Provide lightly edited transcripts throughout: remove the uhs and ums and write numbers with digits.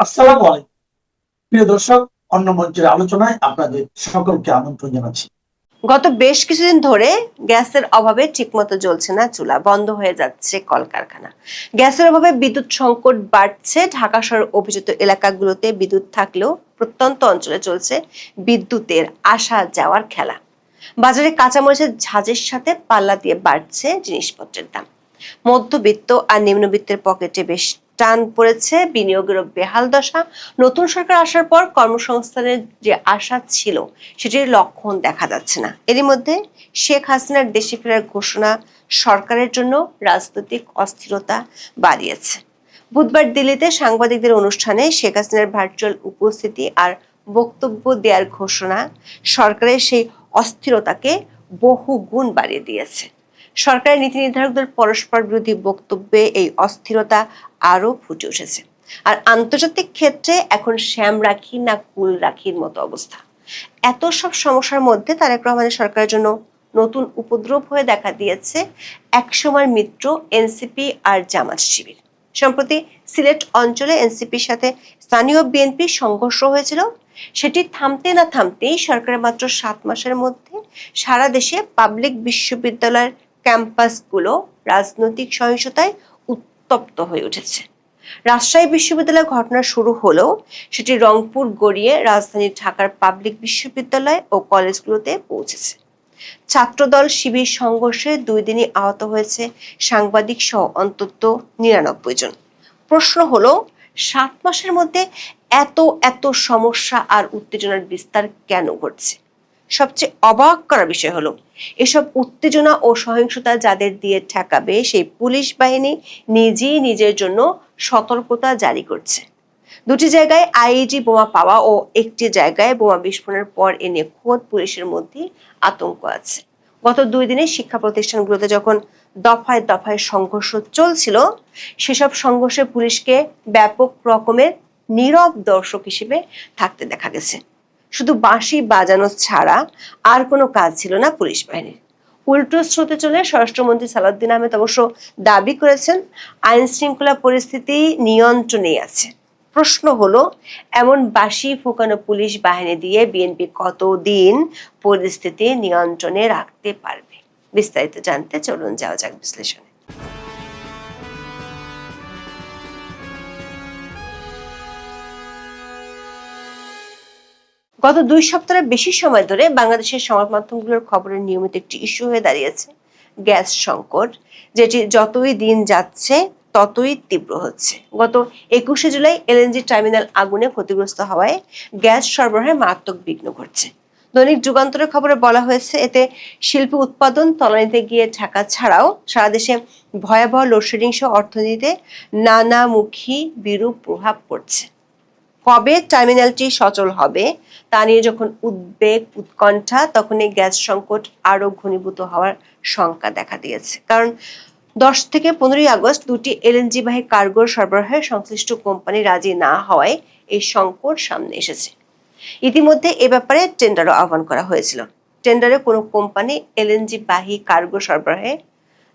আসসালামু আলাইকুম প্রিয় দর্শক, অন্য মঞ্চের আলোচনায় আপনাদের সকলকে আমন্ত্রণ জানাচ্ছি। গত বেশ কিছুদিন ধরে গ্যাসের অভাবে ঠিকমতো জ্বলছে না চুলা, বন্ধ হয়ে যাচ্ছে কলকারখানা। গ্যাসের অভাবে বিদ্যুৎ সংকট বাড়ছে। ঢাকা শহরের অভিজাত এলাকাগুলোতে বিদ্যুৎ থাকলেও প্রত্যন্ত অঞ্চলে চলছে বিদ্যুতের আসা যাওয়ার খেলা। বাজারে কাঁচামরিচের ঝাঁজের সাথে পাল্লা দিয়ে বাড়ছে জিনিসপত্রের দাম। মধ্যবিত্ত আর নিম্নবিত্তের পকেটে বেশ টান পড়েছে, বিনিয়োগেরও বেহাল দশা। নতুন সরকার আসার পর কর্মসংস্থানের যে আশা ছিল সেটির লক্ষণ দেখা যাচ্ছে না। এরই মধ্যে শেখ হাসিনার দেশে ফেরার ঘোষণা সরকারের জন্য রাজনৈতিক অস্থিরতা বাড়িয়েছে। বুধবার দিল্লিতে সাংবাদিকদের অনুষ্ঠানে শেখ হাসিনার ভার্চুয়াল উপস্থিতি আর বক্তব্য দেওয়ার ঘোষণা সরকারের সেই অস্থিরতাকে বহু গুণ বাড়িয়ে দিয়েছে। সরকারের নীতি নির্ধারকদের পরস্পর বিরোধী বক্তব্যে এই অস্থিরতা আরো ফুটে উঠেছে। আর আন্তর্জাতিক ক্ষেত্রে এখন শ্যাম রাখি না কুল রাখির মতো অবস্থা। এত সব সমস্যার মধ্যে তারেক রহমানের সরকারের জন্য নতুন উপদ্রব হয়ে দেখা দিয়েছে একসময়ের মিত্র এনসিপি আর জামাত শিবির। সম্প্রতি সিলেট অঞ্চলে এনসিপির সাথে স্থানীয় বিএনপির সংঘর্ষ হয়েছিল। সেটি থামতে না থামতেই সরকারের মাত্র 7 মাসের মধ্যে সারা দেশে পাবলিক বিশ্ববিদ্যালয়ের ক্যাম্পাসগুলো রাজনৈতিক সহিংসতায় উত্তপ্ত হয়ে উঠেছে। রাজশাহী বিশ্ববিদ্যালয়ে ঘটনা শুরু হলেও সেটি রংপুর গড়িয়ে রাজধানী ঢাকার পাবলিক বিশ্ববিদ্যালয় ও কলেজগুলোতে পৌঁছেছে। ছাত্রদল শিবির সংঘর্ষে 2 দিনই আহত হয়েছে সাংবাদিক সহ অন্তত 99 জন। প্রশ্ন হলো, 7 মাসের মধ্যে এত এত সমস্যা আর উত্তেজনার বিস্তার কেন ঘটছে? সবচেয়ে অবাক করা বিষয় হলো, এসব উত্তেজনা ও সহিংসতা যাদের দিয়ে ঠেকাবে সেই পুলিশ বাহিনী নিজেই নিজের জন্য সতর্কতা জারি করছে। 2টি জায়গায় আইইডি বোমা পাওয়া ও একটি জায়গায় বোমা বিস্ফোরণের পর এ নিয়ে খোদ পুলিশের মধ্যে আতঙ্ক আছে। গত 2 দিনে শিক্ষা প্রতিষ্ঠানগুলোতে যখন দফায় দফায় সংঘর্ষ চলছিল, সেসব সংঘর্ষে পুলিশকে ব্যাপক রকমের নীরব দর্শক হিসেবে থাকতে দেখা গেছে। শুধু বাঁশি বাজানো ছাড়া আর কোনো কাজ ছিল না পুলিশ বাহিনীর। উল্টো স্রোতে চলে স্বরাষ্ট্রমন্ত্রী সালাউদ্দিন আহমেদ অবশ্য দাবি করেছেন আইন শৃঙ্খলা পরিস্থিতি নিয়ন্ত্রণে আছে। প্রশ্ন হলো, এমন বাঁশি ফোকানো পুলিশ বাহিনী দিয়ে বিএনপি কতদিন পরিস্থিতি নিয়ন্ত্রণে রাখতে পারবে? বিস্তারিত জানতে চলুন যাওয়া যাক বিশ্লেষণে। গত 2 সপ্তাহের বেশি সময় ধরে বাংলাদেশের সংবাদ মাধ্যমগুলোর খবরের নিয়মিত একটি ইস্যু হয়ে দাঁড়িয়েছে গ্যাস সংকট, যেটি যতই দিন যাচ্ছে ততই তীব্র হচ্ছে। গত 21শে জুলাই এলএনজি টার্মিনাল আগুনে ক্ষতিগ্রস্ত হওয়ায় গ্যাস সরবরাহে মারাত্মক বিঘ্ন ঘটছে। দৈনিক যুগান্তরের খবরে বলা হয়েছে, এতে শিল্প উৎপাদন তলানিতে গিয়ে ঢাকা ছাড়াও সারা দেশে ভয়াবহ লোডশেডিং সহ অর্থনীতিতে নানামুখী বিরূপ প্রভাব পড়ছে। কবে টার্মিনালটি সচল হবে তা নিয়ে যখন উদ্বেগ উৎকণ্ঠা, তখন এই গ্যাস সংকট আরো ঘনীভূত হওয়ার শঙ্কা দেখা দিয়েছে। কারণ 10 থেকে 15ই আগস্ট 2টি এলএনজি বাহী কার্গো সরবরাহে সংশ্লিষ্ট কোম্পানি রাজি না হওয়ায় এই সংকট সামনে এসেছে। ইতিমধ্যে এ ব্যাপারে টেন্ডারও আহ্বান করা হয়েছিল। টেন্ডারে কোনো কোম্পানি এলএনজি বাহী কার্গো সরবরাহে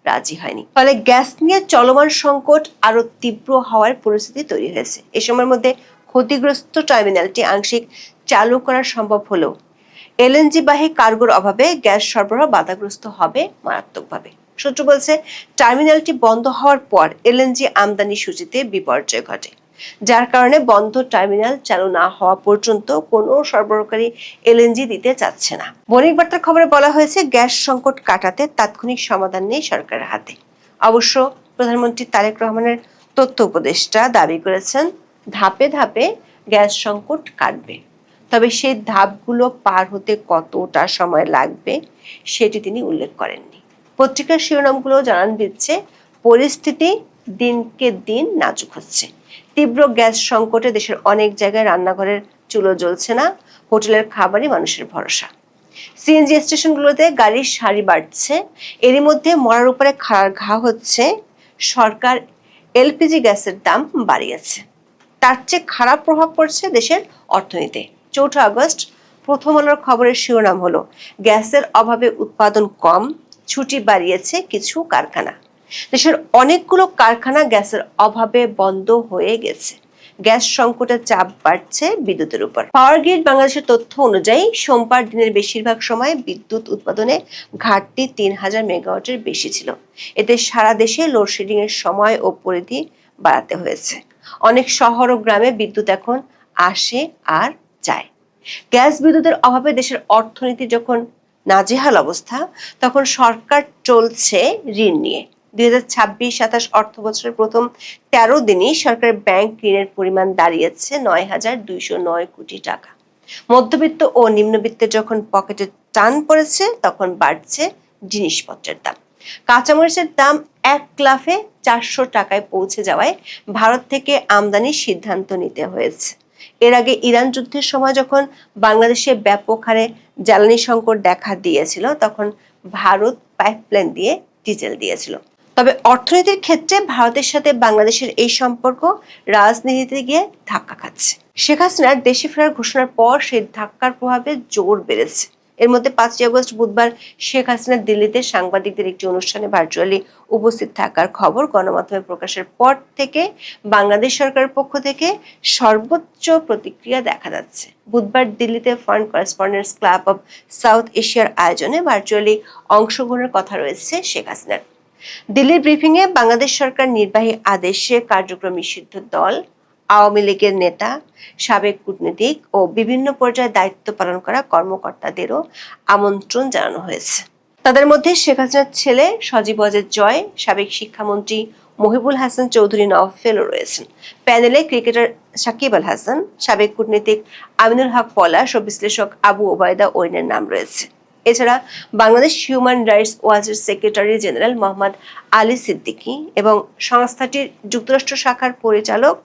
রাজি হয়নি। ফলে গ্যাস নিয়ে চলমান সংকট আরো তীব্র হওয়ার পরিস্থিতি তৈরি হয়েছে। এই সময়ের মধ্যে ক্ষতিগ্রস্ত টার্মিনালটি আংশিক চালু করা সম্ভব হলেও এলএনজি বাহী কার্গোর অভাবে গ্যাস সরবরাহ বাধাগ্রস্ত হবে মারাত্মকভাবে। সূত্র বলছে, টার্মিনালটি বন্ধ হওয়ার পর এলএনজি আমদানি সূচিতে বিপর্যয় ঘটে, যার কারণে বন্ধ টার্মিনাল চালু না হওয়া পর্যন্ত কোনো সরবরাহকারী এলএনজি দিতে চাচ্ছে না। বণিক বার্তার খবরে বলা হয়েছে, গ্যাস সংকট কাটাতে তাৎক্ষণিক সমাধান নেই সরকারের হাতে। অবশ্য প্রধানমন্ত্রী তারেক রহমানের তথ্য উপদেষ্টা দাবি করেছেন ধাপে ধাপে গ্যাস সংকট কাটবে, তবে সেই ধাপগুলো পার হতে কতটা সময় লাগবে সেটি তিনি উল্লেখ করেননি। পত্রিকার শিরোনামগুলো জানান দিচ্ছে, পরিস্থিতি দিনকে দিন নাজুক হচ্ছে। তীব্র গ্যাস সংকটে দেশের অনেক জায়গায় রান্নাঘরের চুলো জ্বলছে না, হোটেলের খাবারই মানুষের ভরসা। সিএনজি স্টেশনগুলোতে গাড়ির সারি বাড়ছে। এরই মধ্যে মরার উপরে খাড়ার ঘা হচ্ছে, সরকার এলপিজি গ্যাসের দাম বাড়িয়েছে। তার চেয়ে খারাপ প্রভাব পড়ছে দেশের অর্থনীতিতে। 4 আগস্ট প্রথম আলোর খবরের শিরোনাম হলো, গ্যাসের অভাবে উৎপাদন কম, ছুটি বাড়িয়েছে কিছু কারখানা। দেশের অনেকগুলো কারখানা গ্যাসের অভাবে বন্ধ হয়ে গেছে। গ্যাস সংকটের চাপ বাড়ছে বিদ্যুতের উপর। পাওয়ার গ্রিড বাংলাদেশের তথ্য অনুযায়ী সোমবার দিনের বেশিরভাগ সময় বিদ্যুৎ উৎপাদনে ঘাটতি 3000 মেগাওয়াটের বেশি ছিল। এতে সারা দেশে লোডশেডিং এর সময় ও পরিধি বাড়াতে হয়েছে। অনেক শহর ও গ্রামে বিদ্যুৎ এখন আসে আর যায়। গ্যাস বিদ্যুতের অভাবে দেশের অর্থনীতি যখন নাজেহাল অবস্থা, তখন সরকার চলছে ঋণ নিয়ে। 2026-27 অর্থ বছরের প্রথম 13 দিনই সরকারের ব্যাংক ঋণের পরিমাণ দাঁড়িয়েছে 9,209 কোটি টাকা। মধ্যবিত্ত ও নিম্নবিত্তের যখন পকেটে টান পড়েছে, তখন বাড়ছে জিনিসপত্রের দাম। কাঁচামরিচের দাম 1 লাফে 400 টাকায় পৌঁছে যাওয়ায় ভারত থেকে আমদানির সিদ্ধান্ত নিতে হয়েছে। এর আগে ইরান যুদ্ধের সময় যখন বাংলাদেশে ব্যাপক হারে জ্বালানি সংকট দেখা দিয়েছিল, তখন ভারত পাইপলাইন দিয়ে ডিজেল দিয়েছিল। তবে অর্থনীতির ক্ষেত্রে ভারতের সাথে বাংলাদেশের এই সম্পর্ক রাজনীতিতে গিয়ে ধাক্কা খাচ্ছে। শেখ হাসিনার দেশে ফেরার ঘোষণার পর সেই ধাক্কার প্রভাবে জোর বেড়েছে। এর মধ্যে 5 আগস্ট বুধবার শেখ হাসিনা দিল্লিতে সাংবাদিকদের একটি অনুষ্ঠানে ভার্চুয়ালি উপস্থিত থাকার খবর গণমাধ্যমে প্রকাশের পর থেকে বাংলাদেশ সরকারের পক্ষ থেকে সর্বোচ্চ প্রতিক্রিয়া দেখা যাচ্ছে। বুধবার দিল্লিতে foreign correspondents club of south এশিয়ার আয়োজনে ভার্চুয়ালি অংশগ্রহণের কথা রয়েছে শেখ হাসিনার। দিল্লির ব্রিফিংয়ে বাংলাদেশ সরকার নির্বাহী আদেশে কার্যক্রম নিষিদ্ধ দল, আওয়ামী লীগের নেতা, সাবেক কূটনীতিক ও বিভিন্ন পর্যায়ে দায়িত্ব পালন করা কর্মকর্তাদেরও আমন্ত্রণ জানানো হয়েছে। তাদের মধ্যে শেখ হাসিনার ছেলে সজীব ওয়াজেদ জয়, সাবেক শিক্ষামন্ত্রী মহিবুল হাসান চৌধুরী নওফেলও রয়েছেন। প্যানেলে ক্রিকেটার সাকিব আল হাসান, সাবেক কূটনীতিক আমিনুল হক পলাশ ও বিশ্লেষক আবু ওবায়দা ওয়াইনের নাম রয়েছে। এছাড়া বাংলাদেশ হিউম্যান রাইটস ওয়াচের সেক্রেটারি জেনারেল মোহাম্মদ আলী সিদ্দিকী এবং সংস্থাটির যুক্তরাষ্ট্র শাখার পরিচালক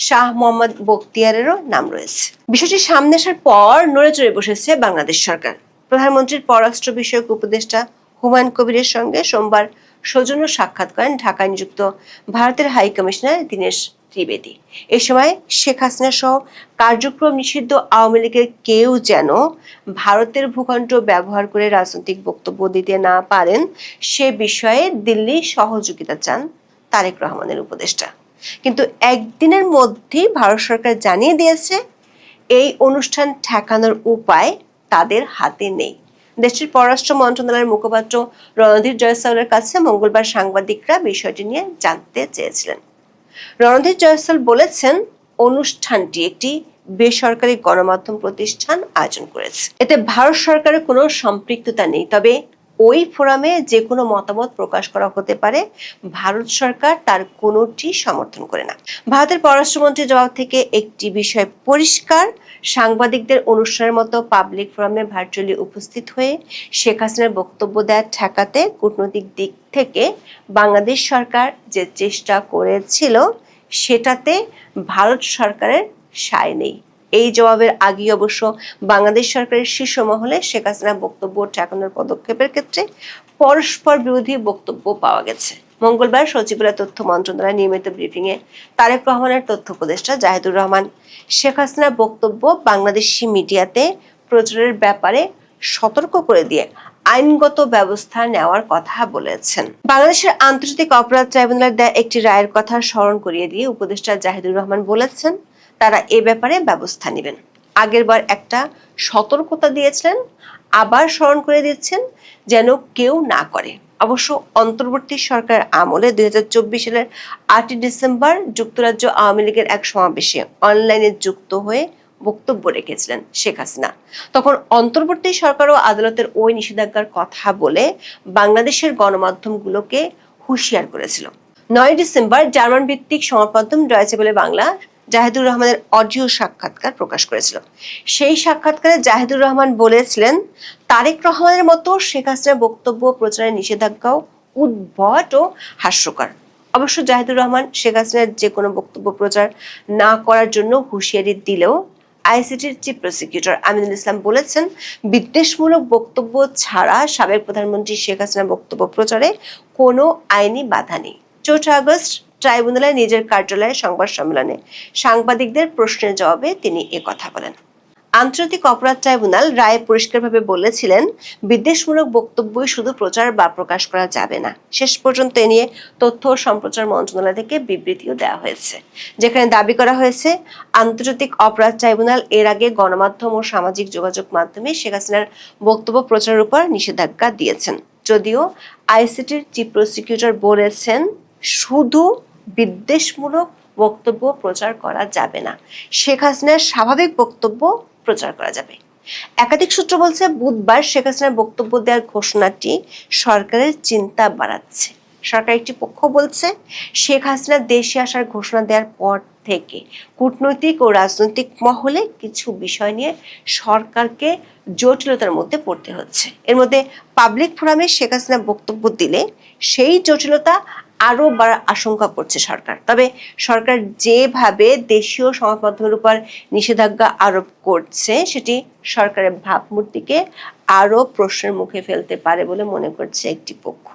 শাহ মোহাম্মদ বখতিয়ারেরও নাম রয়েছে। বিষয়টি সামনে আসার পর নড়েচড়ে বসেছে বাংলাদেশ সরকার। প্রধানমন্ত্রীর পররাষ্ট্র বিষয়ক উপদেষ্টা হুমায়ুন কবিরের সঙ্গে সোমবার সৌজন্য সাক্ষাৎ করেন ঢাকায় নিযুক্ত ভারতের হাই কমিশনার দীনেশ ত্রিবেদী। এ সময় শেখ হাসিনা সহ কার্যক্রম নিষিদ্ধ আওয়ামী লীগের কেউ যেন ভারতের ভূখণ্ড ব্যবহার করে রাজনৈতিক বক্তব্য দিতে না পারেন, সে বিষয়ে দিল্লি সহযোগিতা চান তারেক রহমানের উপদেষ্টা। কিন্তু একদিনের মধ্যেই ভারত সরকার জানিয়ে দিয়েছে এই অনুষ্ঠান ঠেকানোর উপায় তাদের হাতে নেই। দেশটির পররাষ্ট্র মন্ত্রণালয়ের মুখপাত্র রণধীর জয়সওয়ালের কাছে মঙ্গলবার সাংবাদিকরা বিষয়টি নিয়ে জানতে চেয়েছিলেন। রণধীর জয়সওয়াল বলেছেন, অনুষ্ঠানটি একটি বেসরকারি গণমাধ্যম প্রতিষ্ঠান আয়োজন করেছে। এতে ভারত সরকারের কোনো সম্পৃক্ততা নেই। তবে ওই ফোরামে যে কোনো মতামত প্রকাশ করা হতে পারে, ভারত সরকার তার কোনোটি সমর্থন করে না। ভারতের পররাষ্ট্রমন্ত্রীর জবাব থেকে একটি বিষয় পরিষ্কার, সাংবাদিকদের অনুষ্ঠানের মতো পাবলিক ফোরামে ভার্চুয়ালি উপস্থিত হয়ে শেখ হাসিনার বক্তব্য দেওয়া ঠেকাতে কূটনৈতিক দিক থেকে বাংলাদেশ সরকার যে চেষ্টা করেছিল, সেটাতে ভারত সরকারের সায় নেই। এই জবাবের আগেই অবশ্য বাংলাদেশ সরকারের শীর্ষ মহলে শেখ হাসিনার বক্তব্য ঠেকানোর পদক্ষেপের ক্ষেত্রে পরস্পর বিরোধী বক্তব্য পাওয়া গেছে। মঙ্গলবার সচিবালয় তথ্য মন্ত্রণালয়ের নিয়মিত ব্রিফিংয়ে তারেক রহমানের তথ্য উপদেষ্টা জাহিদুর রহমান শেখ হাসিনার বক্তব্য বাংলাদেশি মিডিয়াতে প্রচারের ব্যাপারে সতর্ক করে দিয়ে আইনগত ব্যবস্থা নেওয়ার কথা বলেছেন। বাংলাদেশের আন্তর্জাতিক অপরাধ ট্রাইব্যুনালের দেয়া একটি রায়ের কথা স্মরণ করিয়ে দিয়ে উপদেষ্টা জাহিদুর রহমান বলেছেন, তারা এ ব্যাপারে ব্যবস্থা নেবেন। আগেরবার একটা সতর্কতা দিয়েছিলেন, আবার স্মরণ করে দিচ্ছেন যেন কেউ না করে। অবশ্য অন্তর্বর্তী সরকার আমলে 2024 সালের 8 ডিসেম্বর যুক্তরাজ্য আওয়ামী লীগের এক সমাবেশে অনলাইনে যুক্ত হয়ে বক্তব্য রেখেছিলেন শেখ হাসিনা। তখন অন্তর্বর্তী সরকার ও আদালতের ওই নিষেধাজ্ঞার কথা বলে বাংলাদেশের গণমাধ্যমগুলোকে হুঁশিয়ার করেছিল। 9 ডিসেম্বর জার্মান ভিত্তিক সংবাদ মাধ্যম ডয়েচে ওয়েলে বাংলা জাহিদুর রহমানের অডিও সাক্ষাৎকার প্রকাশ করেছিল। সেই সাক্ষাৎকারে জাহিদুর রহমান বলেছিলেন, তারেক রহমানের মতো শেখ হাসিনার বক্তব্য প্রচারের নিষেধাজ্ঞাও উদ্ভট ও হাস্যকর। অবশ্য জাহিদুর রহমান শেখ হাসিনার যে কোনো বক্তব্য প্রচার না করার জন্য হুঁশিয়ারি দিলেও আইসিটির চিফ প্রসিকিউটর আমিনুল ইসলাম বলেছেন, বিদ্বেষমূলক বক্তব্য ছাড়া সাবেক প্রধানমন্ত্রী শেখ হাসিনার বক্তব্য প্রচারে কোনো আইনি বাধা নেই। 4 আগস্ট ট্রাইব্যুনালে নিজের কার্যালয়ে সংবাদ সম্মেলনে সাংবাদিকদের প্রশ্নের জবাবে তিনি কথা বলেন। আন্তর্জাতিক অপরাধ ট্রাইব্যুনাল রায়ে পরিষ্কারভাবে বলেছিলেন, বিদ্বেষমূলক বক্তব্যই শুধু প্রচার বা প্রকাশ করা যাবে না। শেষ পর্যন্ত এ নিয়ে তথ্য ও সম্প্রচার মন্ত্রণালয় থেকে বিবৃতিও দেওয়া হয়েছে, যেখানে দাবি করা হয়েছে আন্তর্জাতিক অপরাধ ট্রাইব্যুনাল এর আগে গণমাধ্যম ও সামাজিক যোগাযোগ মাধ্যমে শেখ হাসিনার বক্তব্য প্রচারের উপর নিষেধাজ্ঞা দিয়েছেন। যদিও আইসিটির চিফ প্রসিকিউটর বলেছেন, শুধু বিদ্বেষমূলক বক্তব্য প্রচার করা যাবে না, শেখ হাসিনার স্বাভাবিক বক্তব্য প্রচার করা যাবে। একাধিক সূত্র বলছে, বুধবার শেখ হাসিনার বক্তব্য দেওয়ার ঘোষণাটি সরকারের চিন্তা বাড়াচ্ছে। সরকার একটি পক্ষ বলছে, শেখ হাসিনা দেশে আসার ঘোষণা দেওয়ার পর থেকে কূটনৈতিক ও রাজনৈতিক মহলে কিছু বিষয় নিয়ে সরকারকে জটিলতার মধ্যে পড়তে হচ্ছে। এর মধ্যে পাবলিক ফোরামে শেখ হাসিনা বক্তব্য দিলে সেই জটিলতা আরো বাড়ার আশঙ্কা করছে সরকার। তবে সরকার যেভাবে দেশীয় সংবাদ মাধ্যমের উপর নিষেধাজ্ঞা আরোপ করছে, সেটি সরকারের ভাবমূর্তিকে আরো প্রশ্নের মুখে ফেলতে পারে বলে মনে করছে একটি পক্ষ।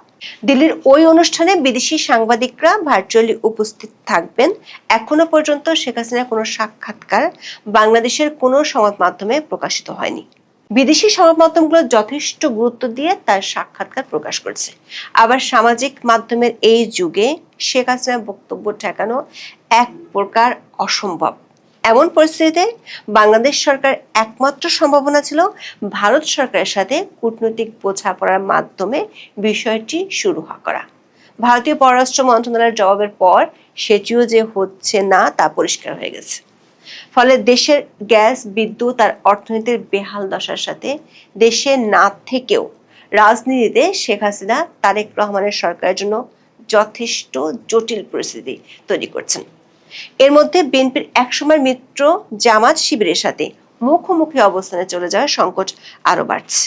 দিল্লির ওই অনুষ্ঠানে বিদেশি সাংবাদিকরা ভার্চুয়ালি উপস্থিত থাকবেন। এখনো পর্যন্ত শেখ হাসিনার কোনো সাক্ষাৎকার বাংলাদেশের কোনো সংবাদ মাধ্যমে প্রকাশিত হয়নি। বিদেশি সংবাদ মাধ্যমগুলো যথেষ্ট গুরুত্ব দিয়ে তার সাক্ষাৎকার প্রকাশ করছে। আবার সামাজিক মাধ্যমের এই যুগে শেখ হাসিনার বক্তব্য ঠেকানো এক প্রকার অসম্ভব। এমন পরিস্থিতিতে বাংলাদেশ সরকার একমাত্র সম্ভাবনা ছিল ভারত সরকারের সাথে কূটনৈতিক বোঝাপড়ার মাধ্যমে বিষয়টি শুরু করা। ভারতীয় পররাষ্ট্র মন্ত্রণালয়ের জবাবের পর সেটিও যে হচ্ছে না তা পরিষ্কার হয়ে গেছে। ফলে দেশের গ্যাস, বিদ্যুৎ আর অর্থনীতির বেহাল দশার সাথে দেশে না থেকেও রাজনীতিতে শেখ হাসিনা তারেক রহমানের সরকারের জন্য যথেষ্ট জটিল পরিস্থিতি তৈরি করছেন। এর মধ্যে বিএনপির একসময়ের মিত্র জামাত শিবিরের সাথে মুখোমুখি অবস্থানে চলে যাওয়ার সংকট আরো বাড়ছে।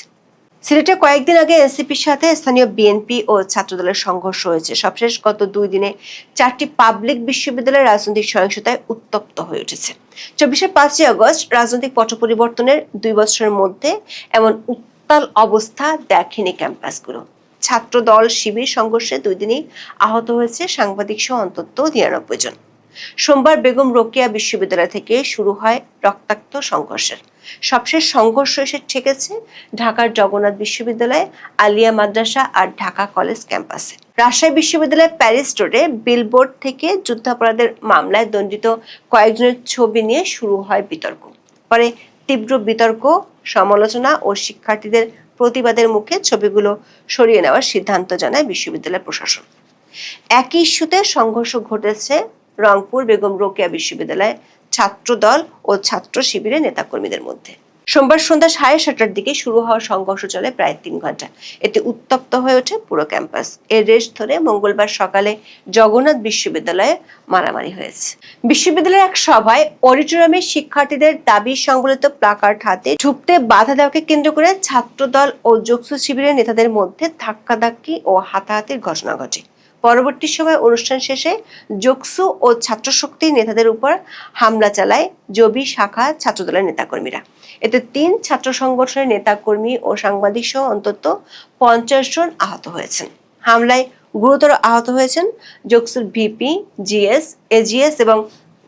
সিলেটে কয়েকদিন আগে এনসিপির সাথে স্থানীয় বিএনপি ও ছাত্রদলের সংঘর্ষ হয়েছে। সবশেষ গত 2 দিনে 4টি পাবলিক বিশ্ববিদ্যালয়ের রাজনৈতিক সহিংসতায় উত্তপ্ত হয়ে উঠেছে। 24 5 আগস্ট রাজনৈতিক পট পরিবর্তনের 2 বছরের মধ্যে এমন উত্তাল অবস্থা দেখেনি ক্যাম্পাসগুলো। ছাত্র দল শিবির সংঘর্ষে 2 দিনেই আহত হয়েছে সাংবাদিক সহ অন্তত 99 জন। সোমবার বেগম রোকেয়া বিশ্ববিদ্যালয় থেকে শুরু হয় রক্তাক্ত সংঘর্ষের। সবশেষ সংঘর্ষ এসে ঠেকেছে ঢাকার জগন্নাথ বিশ্ববিদ্যালয়, আলিয়া মাদ্রাসা আর ঢাকা কলেজ ক্যাম্পাসে। রাজশাহী বিশ্ববিদ্যালয়ের প্যারিস রোডে বিলবোর্ড থেকে যুদ্ধাপরাধের মামলায় দণ্ডিত কয়েকজনের ছবি নিয়ে শুরু হয় বিতর্ক। পরে তীব্র বিতর্ক, সমালোচনা ও শিক্ষার্থীদের প্রতিবাদের মুখে ছবিগুলো সরিয়ে নেওয়ার সিদ্ধান্ত জানায় বিশ্ববিদ্যালয় প্রশাসন। একই ইস্যুতে সংঘর্ষ ঘটেছে রংপুর বেগম রোকেয়া বিশ্ববিদ্যালয়ে ছাত্রদল ও ছাত্র শিবিরের নেতাকর্মীদের মধ্যে। সোমবার সন্ধ্যা 7:30টার দিকে শুরু হওয়া সংঘর্ষ চলে প্রায় 3 ঘন্টা। এতে উত্তপ্ত হয়ে ওঠে পুরো ক্যাম্পাস। এর রেশ ধরে মঙ্গলবার সকালে জগন্নাথ বিশ্ববিদ্যালয়ে মারামারি হয়েছে। বিশ্ববিদ্যালয়ের এক সভায় অডিটোরিয়ামে শিক্ষার্থীদের দাবি সংবলিত প্লাকার্ড হাতে ঢুকতে বাধা দেওয়াকে কেন্দ্র করে ছাত্রদল ও যোগসু শিবিরের নেতাদের মধ্যে ধাক্কাধাক্কি ও হাতাহাতির ঘটনা ঘটে। পরবর্তী সময় অনুষ্ঠান শেষে যোগসু ও ছাত্র শক্তির নেতাদের উপর হামলা চালায় জবি শাখা ছাত্রদলের নেতাকর্মীরা। এতে 3 ছাত্র সংগঠনের নেতাকর্মী ও সাংবাদিক সহ অন্তত 50 জন আহত হয়েছেন। হামলায় গুরুতর আহত হয়েছেন যোগসুর ভিপি, জিএস, এজিএস এবং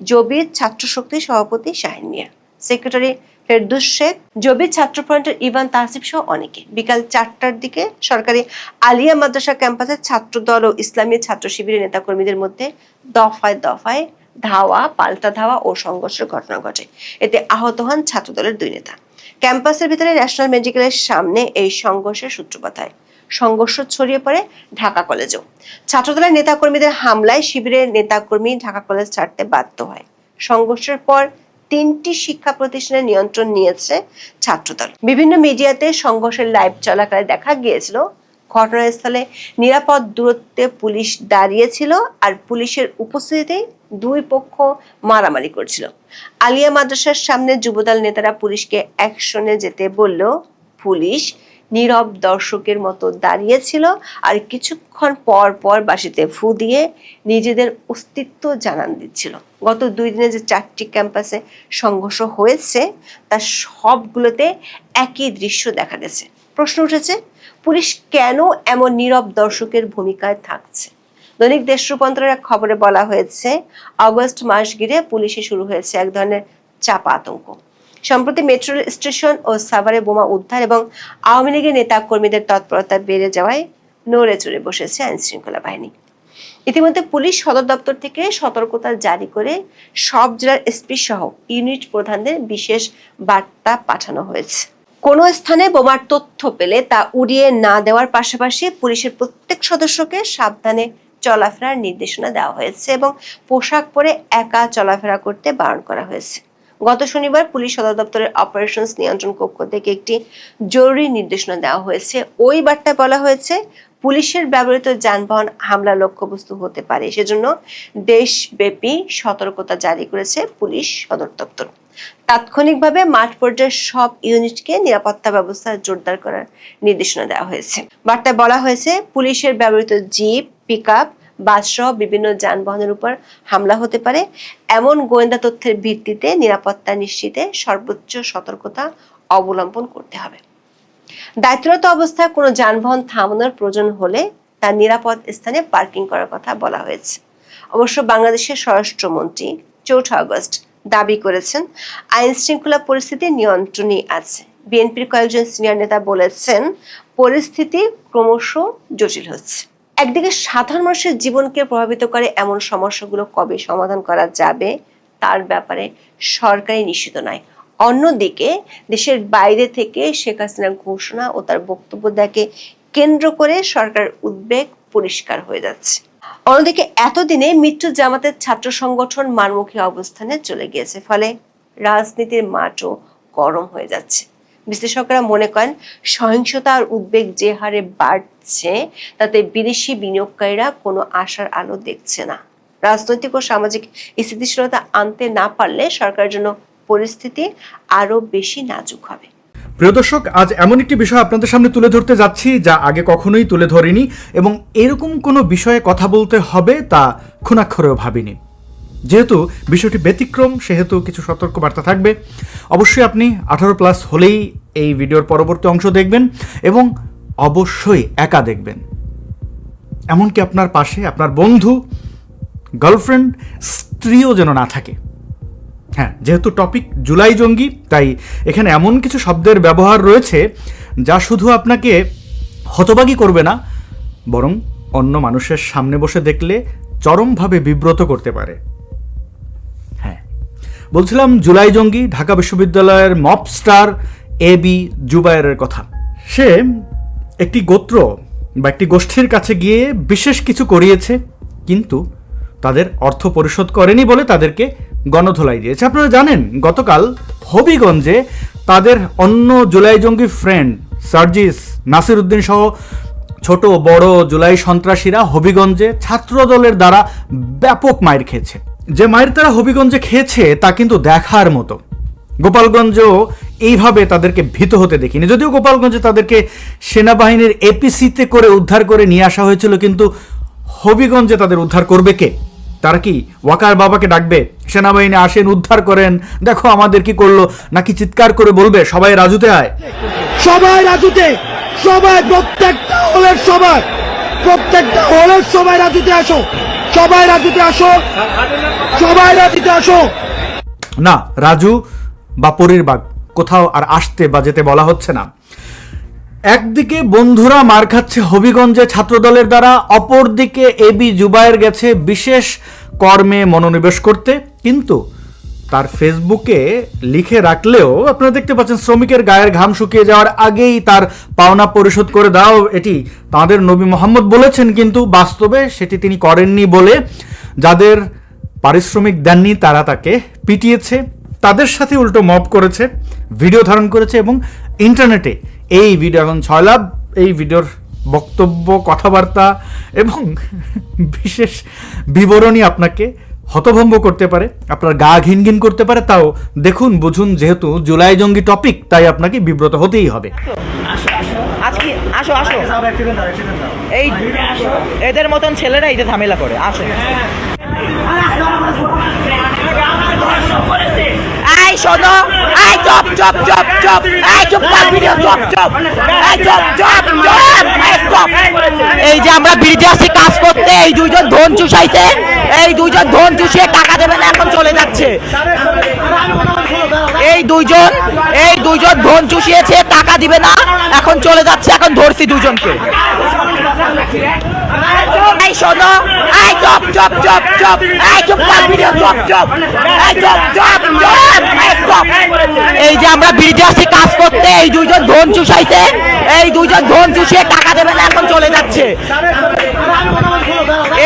জবির ছাত্র শক্তির সভাপতি শাহিন মিয়া, সেক্রেটারি ফেরদৌস শেখ, জবির ছাত্রফ্রন্টের ইভান তাসিফ সহ অনেকে। বিকাল 4টার দিকে সরকারি আলিয়া মাদ্রাসা ক্যাম্পাসে ছাত্রদল ও ইসলামী ছাত্র শিবিরের নেতাকর্মীদের মধ্যে দফায় দফায় ধাওয়া, পাল্টা ধাওয়া ও সংঘর্ষের ঘটনা ঘটে। এতে আহত হন ছাত্রদলের 2 নেতা। ক্যাম্পাসের ভিতরে ন্যাশনাল মেডিকেলের সামনে এই সংঘর্ষের সূত্রপাত হয়। সংঘর্ষ ছড়িয়ে পড়ে ঢাকা কলেজেও। ছাত্রদলের নেতাকর্মীদের হামলায় শিবিরের নেতাকর্মী ঢাকা কলেজ ছাড়তে বাধ্য হয়। সংঘর্ষের পর 3টি শিক্ষা প্রতিষ্ঠানের নিয়ন্ত্রণ নিয়েছে ছাত্রদল। বিভিন্ন মিডিয়াতে সংঘর্ষের লাইভ চলাকালে দেখা গিয়েছিল ঘটনাস্থলে নিরাপদ দূরত্বে পুলিশ দাঁড়িয়েছিল আর পুলিশের উপস্থিতিতে 2 পক্ষ মারামারি করছিল। আলিয়া মাদ্রাসার সামনে যুবদল নেতারা পুলিশকে অ্যাকশনে যেতে বললেও পুলিশ নীরব দর্শকের মতো দাঁড়িয়েছিল আর কিছুক্ষণ পর পর বাঁশিতে ফু দিয়ে নিজেদের অস্তিত্ব জানান দিচ্ছিল। গত 2 দিনে যে 4টি ক্যাম্পাসে সংঘর্ষ হয়েছে তার সবগুলোতে একই দৃশ্য দেখা গেছে। প্রশ্ন উঠেছে, পুলিশ কেন এমন নীরব দর্শকের ভূমিকায় থাকছে? দৈনিক দেশ রূপান্তরের এক খবরে বলা হয়েছে, আগস্ট মাস ঘিরে পুলিশে শুরু হয়েছে এক ধরনের চাপা আতঙ্ক। সম্প্রতি মেট্রো রেল স্টেশন ও সাভারে বোমা উদ্ধার এবং আওয়ামী লীগের নেতা কর্মীদের তৎপরতা বেড়ে যাওয়ায় নড়ে চড়ে বসেছে আইন শৃঙ্খলা বাহিনী। ইতিমধ্যে পুলিশ সদর দপ্তর থেকে সতর্কতা জারি করে সব জেলার এসপি সহ ইউনিট প্রধানদের বিশেষ বার্তা পাঠানো হয়েছে। কোনো স্থানে বোমার তথ্য পেলে তা উড়িয়ে না দেওয়ার পাশাপাশি পুলিশের প্রত্যেক সদস্যকে সাবধানে চলাফেরার নির্দেশনা দেওয়া হয়েছে এবং পোশাক পরে একা চলাফেরা করতে বারণ করা হয়েছে। গত শনিবার পুলিশ সদর দপ্তরের অপারেশনস নিয়ন্ত্রণ কক্ষ থেকে একটি জরুরি নির্দেশনা দেওয়া হয়েছে। ওই বার্তায় বলা হয়েছে, পুলিশের ব্যবহৃত যানবাহন হামলার লক্ষ্যবস্তু হতে পারে, সেজন্য দেশব্যাপী সতর্কতা জারি করেছে পুলিশ সদর দপ্তর। তাৎক্ষণিকভাবে মাঠ পর্যায়ের সব ইউনিটকে নিরাপত্তা ব্যবস্থা জোরদার করার নির্দেশনা দেওয়া হয়েছে। বার্তায় বলা হয়েছে, পুলিশের ব্যবহৃত জিপ, পিকআপ, বাস সহ বিভিন্ন যানবাহনের উপর হামলা হতে পারে। এমন গোয়েন্দা তথ্যের ভিত্তিতে নিরাপত্তা নিশ্চিতে সর্বোচ্চ সতর্কতা অবলম্বন করতে হবে। দায়িত্বরত অবস্থায় কোনো যানবাহন থামানোর প্রয়োজন হলে তার নিরাপদ স্থানে পার্কিং করার কথা বলা হয়েছে। অবশ্য বাংলাদেশের স্বরাষ্ট্রমন্ত্রী 4 আগস্ট দাবি করেছেন, আইন শৃঙ্খলা পরিস্থিতি নিয়ন্ত্রণে আছে। বিএনপির কয়েকজন সিনিয়র নেতা বলেছেন, পরিস্থিতি ক্রমশ জটিল হচ্ছে। একদিকে সাধারণ মানুষের জীবনকে প্রভাবিত করে এমন সমস্যাগুলো কবে সমাধান করা যাবে তার ব্যাপারে সরকারই নিশ্চিত নয়। অন্যদিকে দেশের বাইরে থেকে শেখ হাসিনার ঘোষণা ও তার বক্তব্য দেখে কেন্দ্র করে সরকারের উদ্বেগ পরিষ্কার হয়ে যাচ্ছে। অন্যদিকে এতদিনে মিত্র জামাতের ছাত্র সংগঠন মারমুখী অবস্থানে চলে গিয়েছে, ফলে রাজনীতির মাঠও গরম হয়ে যাচ্ছে। বিশ্লেষকরা মনে করেন, সহিংসতা আর উদ্বেগ যে হারে বাড়ছে তাতে বিদেশি বিনিয়োগকারীরা কোনো আশার আলো দেখছে না। রাজনৈতিক ও সামাজিক স্থিতিশীলতা আনতে না পারলে সরকারের জন্য পরিস্থিতি আরো বেশি নাজুক হবে। প্রিয় দর্শক, আজ এমন একটি বিষয় আপনাদের সামনে তুলে ধরতে যাচ্ছি যা আগে কখনোই তুলে ধরিনি, এবং এরকম কোনো বিষয়ে কথা বলতে হবে তা খুনাক্ষরেও ভাবিনি। যেহেতু বিষয়টি ব্যতিক্রম, সেহেতু কিছু সতর্কবার্তা থাকবে। অবশ্যই আপনি 18+ হলেই এই ভিডিওর পরবর্তী অংশ দেখবেন এবং অবশ্যই একা দেখবেন। এমনকি আপনার পাশে আপনার বন্ধু, গার্লফ্রেন্ড, স্ত্রীও যেন না থাকে। হ্যাঁ, যেহেতু টপিক জুলাই জঙ্গি, তাই এখানে এমন কিছু শব্দের ব্যবহার রয়েছে যা শুধু আপনাকে হতবাগী করবে না, বরং অন্য মানুষের সামনে বসে দেখলে চরমভাবে বিব্রত করতে পারে। হ্যাঁ, বলছিলাম জুলাই জঙ্গি, ঢাকা বিশ্ববিদ্যালয়ের মব স্টার এবি জুবায়েরের কথা। সে একটি গোত্র বা একটি গোষ্ঠীর কাছে গিয়ে বিশেষ কিছু করিয়েছে, কিন্তু তাদের অর্থ পরিশোধ করেনি বলে তাদেরকে গণধোলাই দিয়েছে। আপনারা জানেন, গতকাল হবিগঞ্জে তাদের অন্য জুলাই জঙ্গি ফ্রেন্ড সার্জিস, নাসির উদ্দিন সহ ছোট বড় জুলাই সন্ত্রাসীরা হবিগঞ্জে ছাত্রদলের দ্বারা ব্যাপক মাইর খেয়েছে। যে মাইর তারা হবিগঞ্জে খেয়েছে তা কিন্তু দেখার মতো। গোপালগঞ্জেও এইভাবে তাদেরকে ভীত হতে দেখিনি, যদিও গোপালগঞ্জে তাদেরকে সেনাবাহিনীর এপিসিতে করে উদ্ধার করে নিয়ে আসা হয়েছিল, কিন্তু হবিগঞ্জে তাদের উদ্ধার করবে কে? তারা কি ওয়াকার বাবাকে ডাকবে, সেনাবাহিনী আসেন উদ্ধার করেন, দেখো আমাদের কি করলো, নাকি চিৎকার করে বলবে সবাই রাজুতে আয়, সবাই রাজুতে, সবাই প্রত্যেকটা হলের সবাই রাজুতে আসো, সবাই রাজুতে আসো, সবাই রাজুতে আসো। না, রাজু বা পরীর বাগ কোথাও আর আসতে বা যেতে বলা হচ্ছে না। একদিকে বন্ধুরা মার খাচ্ছে হবিগঞ্জে ছাত্রদলের দ্বারা, অপরদিকে এবি জুবায়ের গেছে বিশেষ কর্মে মনোনিবেশ করতে, কিন্তু তার ফেসবুকে লিখে রাখলেও আপনারা দেখতে পাচ্ছেন শ্রমিকের গায়ের ঘাম শুকিয়ে যাওয়ার আগেই তার পাওনা পরিশোধ করে দাও, এটি তাদের নবী মোহাম্মদ বলেছেন, কিন্তু বাস্তবে সেটি তিনি করেননি বলে যাদের পারিশ্রমিক দেননি তারা তাকে পিটিয়েছে, তাদের সাথে উল্টো মব করেছে, ভিডিও ধারণ করেছে এবং ইন্টারনেটে এই ভিডিও এখন ছয়লাভ। এই ভিডিওর বক্তব্য, কথাবার্তা এবং বিশেষ বিবরণী আপনাকে হতভম্ব করতে পারে, আপনার গা ঘিনঘিন করতে পারে। তাও দেখুন, বুঝুন, যেহেতু জুলাই জঙ্গি টপিক তাই আপনাকে বিব্রত হতেই হবে। আজকে আসো আসো, এই এদের মতন ছেলেরা এই যে ঝামেলা করে। আসো, এই শোনো, এই চপ চপ চপ চপ এই চুপ কর ভিডিও চপ চপ এই চপ চপ চপ এই চপ এই যে আমরা ব্রিজে আসছি কাজ করতে, এই দুইজন ধন চুষাইছে, এই দুইজন ধন চুষিয়ে টাকা দেবে না, এখন চলে যাচ্ছে। এই দুইজন ধন চুষিয়েছে, টাকা দিবে না, এখন চলে যাচ্ছে। এখন ধরছি দুজনকে। এই শোনো, এই চপ চপ চপ চপ এই চুপ কর ভিডিও চপ চপ এই চপ চপ চপ এই চপ এই যে আমরা ব্রিজে আসছি কাজ করতে, এই দুইজন ধন চুষাইছে, এই দুইজন ধন চুষিয়ে টাকা দেবে না, এখন চলে যাচ্ছে।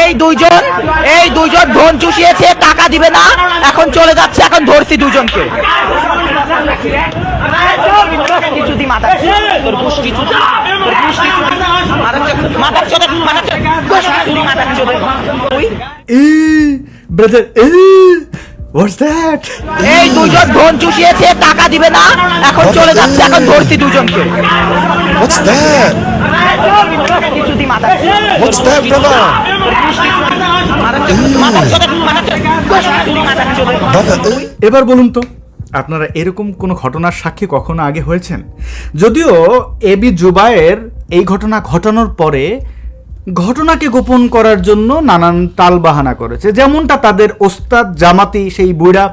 এই দুইজন ধন চুষিয়েছে, টাকা দিবে না, এখন চলে যাচ্ছে। এখন ধরছি দুজনকে। Brother, what's that? এই দুইজন ধন চুষিয়েছে, টাকা দিবে না, এখন চলে যাচ্ছে। এখন ধরছি দুজনকে। What's that? What's that, brother? Brother, এবার বলুন তো, আপনারা এরকম কোনো ঘটনার সাক্ষী কখনো আগে হয়েছেন? যদিও এবি জুবায়ের এই ঘটনা ঘটানোর পরে ঘটনাকে গোপন করার জন্য নানান টালবাহানা করেছে, যেমনটা তাদের ওস্তাদ জামাতি সেই বুড়া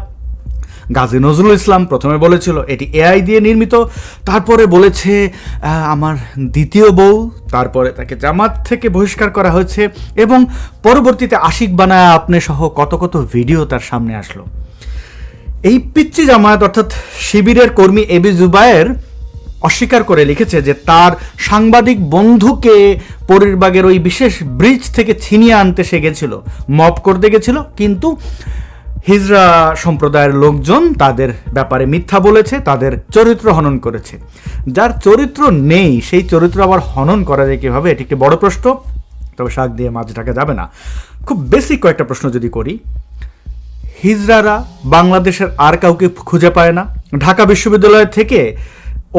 গাজী নজরুল ইসলাম প্রথমে বলেছিল এটি এআই দিয়ে নির্মিত, তারপরে বলেছে আমার দ্বিতীয় বউ, তারপরে তাকে জামাত থেকে বহিষ্কার করা হয়েছে, এবং পরবর্তীতে আশিক বানায় আপনি সহ কত কত ভিডিও তার সামনে আসলো। এই পিচ্চি জামায়াত অর্থাৎ শিবিরের কর্মী এবি জুবায়ের অস্বীকার করে লিখেছে যে তার সাংবাদিক বন্ধুকে পরীরবাগের ওই বিশেষ ব্রিজ থেকে ছিনিয়ে আনতে সে গেছিল, মব করতে গেছিল, কিন্তু হিজরা সম্প্রদায়ের লোকজন তাদের ব্যাপারে মিথ্যা বলেছে, তাদের চরিত্র হনন করেছে। যার চরিত্র নেই সেই চরিত্র আবার হনন করা যায় কীভাবে, এটি একটি বড় প্রশ্ন, তবে শাক দিয়ে মাছ ঢাকা যাবে না। খুব বেসিক কয়েকটা প্রশ্ন যদি করি, হিজরারা বাংলাদেশের আর কাউকে খুঁজে পায় না, ঢাকা বিশ্ববিদ্যালয় থেকে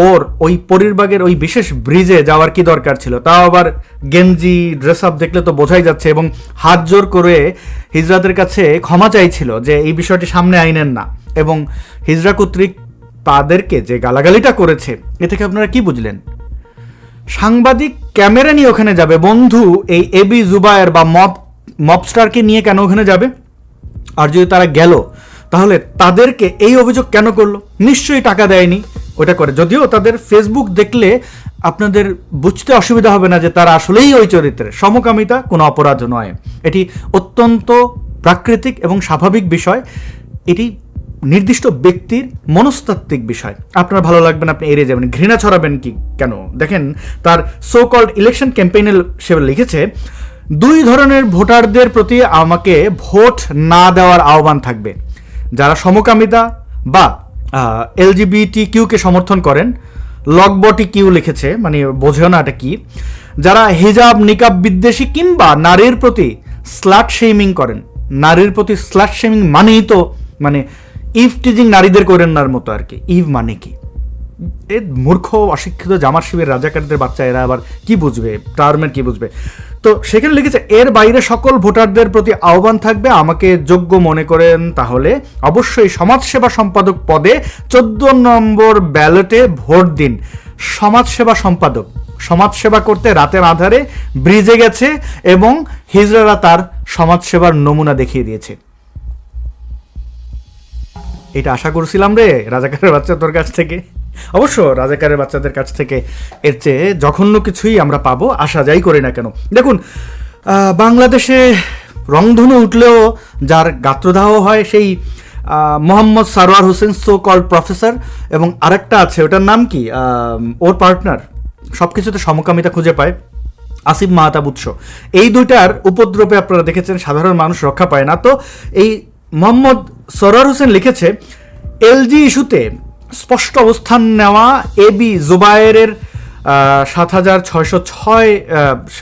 ওর ওই পরীরবাগের ওই বিশেষ ব্রিজে যাওয়ার কি দরকার ছিল? তাও আবার গেঞ্জি ড্রেস আপ দেখলে তো বোঝাই যাচ্ছে, এবং হাত জোর করে হিজরাদের কাছে ক্ষমা চাইছিল যে এই বিষয়টি সামনে আইনেন না, এবং হিজরা কর্তৃক তাদেরকে যে গালাগালিটা করেছে এ থেকে আপনারা কি বুঝলেন? সাংবাদিক ক্যামেরা নিয়ে ওখানে যাবে, বন্ধু এই এবি জুবায়ের বা মবস্টারকে নিয়ে কেন ওখানে যাবে? আর যদি তারা গেল তাহলে তাদেরকে এই অভিযোগ কেন করলো? নিশ্চয়ই টাকা দেয়নি ওটা করে। যদিও তাদের ফেসবুক দেখলে আপনাদের বুঝতে অসুবিধা হবে না যে তারা আসলেই ওই চরিত্রের। সমকামিতা কোনো অপরাধ নয়, এটি অত্যন্ত প্রাকৃতিক এবং স্বাভাবিক বিষয়, এটি নির্দিষ্ট ব্যক্তির মনস্তাত্ত্বিক বিষয়। আপনার ভালো লাগবে না, আপনি এড়িয়ে যাবেন, ঘৃণা ছড়াবেন কি কেন? দেখেন তার সো কল্ড ইলেকশন ক্যাম্পেইনে সে লিখেছে, দুই ধরনের ভোটারদের প্রতি আমাকে ভোট না দেওয়ার আহ্বান থাকবে, যারা সমকামিতা বা এলজিবিটি কিউকে সমর্থন করেন, লগবটি কিউ লিখেছে, মানে বোঝেও না এটা কি, যারা হিজাব নিকাব বিদ্বেষী কিংবা নারীর প্রতি স্লাট শেমিং করেন। নারীর প্রতি স্লাট শেমিং মানেই তো মানে ইভ টিজিং নারীদের করেন নার মতো আর কি। ইভ মানে কি? এ মূর্খ অশিক্ষিত জামার শিবির রাজাকারদের বাচ্চা, এরা আবার কি বুঝবে, টার্মের কি বুঝবে? তো সেখানে লিখেছে এর বাইরে সকল ভোটারদের প্রতি আহ্বান থাকবে, আমাকে যোগ্য মনে করেন তাহলে অবশ্যই সমাজসেবা সম্পাদক পদে 14 নম্বর ব্যালটে ভোট দিন। সমাজসেবা সম্পাদক, সমাজসেবা করতে রাতের আধারে ব্রিজে গেছে এবং হিজরারা তার সমাজসেবার নমুনা দেখিয়ে দিয়েছে। এটা আশা করছিলাম রে রাজাকারের বাচ্চা তোর কাছ থেকে। অবশ্য রাজাকারের বাচ্চাদের কাছ থেকে এর চেয়ে জঘন্য কিছুই আমরা পাবো, আশা যাই করি না কেন। দেখুন, বাংলাদেশে রংধনু উঠলেও যার গাত্রদাহ হয় সেই Mohammad Sarwar Hossain so called professor, এবং আরেকটা আছে ওটার নাম কি, ওর পার্টনার, সব কিছুতে সমকামিতা খুঁজে পায়, আসিফ মাহতাব উৎস। এই দুইটার উপদ্রবে আপনারা দেখেছেন সাধারণ মানুষ রক্ষা পায় না। তো এই মোহাম্মদ সরোয়ার হোসেন লিখেছে, এলজি ইস্যুতে স্পষ্ট অবস্থান নেওয়া এবি জুবায়েরের 7606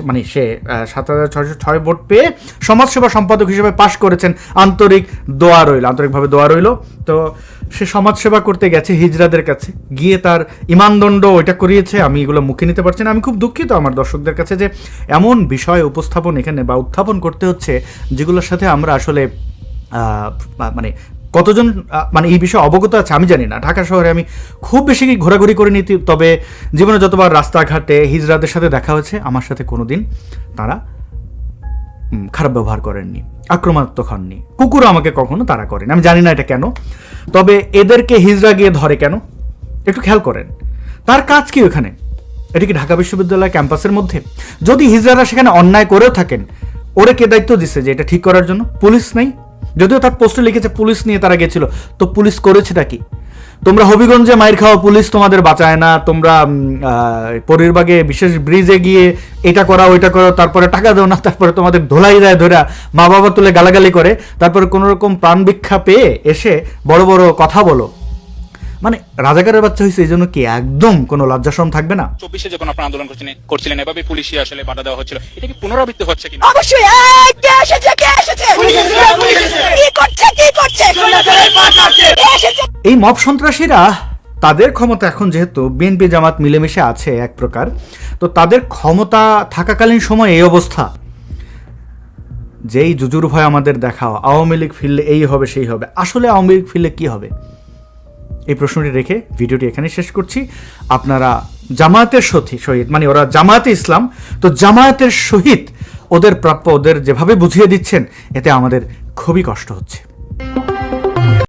মানে সে 7606 ভোট পেয়ে সমাজসেবা সম্পাদক হিসেবে পাশ করেছেন, আন্তরিকভাবে দোয়া রইল। তো সে সমাজসেবা করতে গেছে হিজরাদের কাছে, গিয়ে তার ইমানদণ্ড ওইটা করিয়েছে। আমি এগুলো মুখে নিতে পারছি না, আমি খুব দুঃখিত আমার দর্শকদের কাছে যে এমন বিষয় উপস্থাপন এখানে বা উত্থাপন করতে হচ্ছে যেগুলোর সাথে আমরা আসলে মানে কতজন মানে এই বিষয়ে অবগত আছে আমি জানি না। ঢাকা শহরে আমি খুব বেশি ঘোরাঘুরি করিনি, তবে জীবনে যতবার রাস্তাঘাটে হিজড়াদের সাথে দেখা হয়েছে, আমার সাথে কোনোদিন তারা খারাপ ব্যবহার করেননি, আক্রমণাত্মক হননি। কুকুরও আমাকে কখনো তারা করেন, আমি জানি না এটা কেন। তবে এদেরকে হিজড়া গিয়ে ধরে কেন একটু খেয়াল করেন। তার কাজ কি ওখানে? এটা কি ঢাকা বিশ্ববিদ্যালয় ক্যাম্পাসের মধ্যে? যদি হিজড়ারা সেখানে অন্যায় করেও থাকেন, ওরা কে দায়িত্ব দিচ্ছে যে এটা ঠিক করার জন্য? পুলিশ নাই? যদিও তার পোস্টে লিখেছে পুলিশ নিয়ে তারা গেছিল, তো পুলিশ করেছেটা কি? তোমরা হবিগঞ্জে মাইর খাওয়া, পুলিশ তোমাদের বাঁচায় না। তোমরা পরিরবাগে বিশেষ ব্রিজে গিয়ে এটা করা ওইটা করো, তারপরে টাকা দাও না, তারপরে তোমাদের ধোলাই দেয় ধরা, মা বাবা তুলে গালাগালি করে, তারপরে কোনো রকম প্রাণ ভিক্ষা পেয়ে এসে বড় বড় কথা বলো। মানে রাজাকারের বাচ্চা হয়েছে, এই জন্য কি একদম কোনো লজ্জাশরম থাকবে না? 24-এ যখন আপনারা আন্দোলন করছিলেন এভাবে পুলিশি আসলে বাধা দেওয়া হচ্ছিল, এটা কি পুনরাবৃত্তি হচ্ছে কিনা? অবশ্যই। এই কে এসেছে, কে এসেছে, কি করছে, কি করছে, এসেছে। এই মব সন্ত্রাসীরা তাদের ক্ষমতা এখন যেহেতু বিএনপি জামাত মিলেমিশে আছে এক প্রকার, তো তাদের ক্ষমতা থাকাকালীন সময় এই অবস্থা, যেই জুজুর ভয় আমাদের দেখাও, আওয়ামী লীগ ফিরলে এই হবে সেই হবে। আসলে আওয়ামী লীগ ফিরলে কি হবে? এই প্রশ্নটি রেখে ভিডিওটি এখানে শেষ করছি। আপনারা জামায়াতের সহিত, মানে ওরা জামায়াতে ইসলাম, তো জামায়াতের সহিত ওদের প্রাপ্য ওদের যেভাবে বুঝিয়ে দিচ্ছেন, এতে আমাদের খুবই কষ্ট হচ্ছে।